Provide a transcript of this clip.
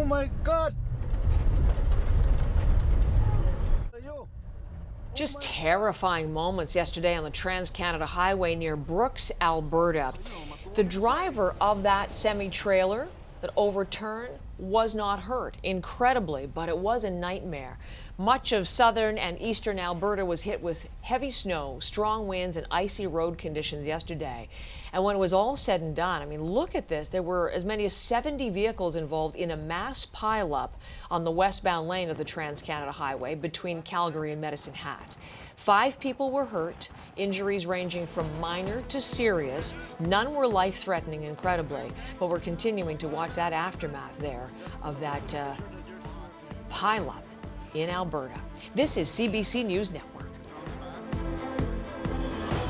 my God! Just terrifying moments yesterday on the Trans-Canada Highway near Brooks, Alberta. The driver of that semi-trailer that overturned was not hurt, incredibly, but it was a nightmare. Much of southern and eastern Alberta was hit with heavy snow, strong winds, and icy road conditions yesterday. And when it was all said and done, I mean, look at this. There were as many as 70 vehicles involved in a mass pileup on the westbound lane of the Trans-Canada Highway between Calgary and Medicine Hat. 5 people were hurt, injuries ranging from minor to serious. None were life-threatening, incredibly, but we're continuing to watch that aftermath there of that pileup in Alberta. This is CBC News Network.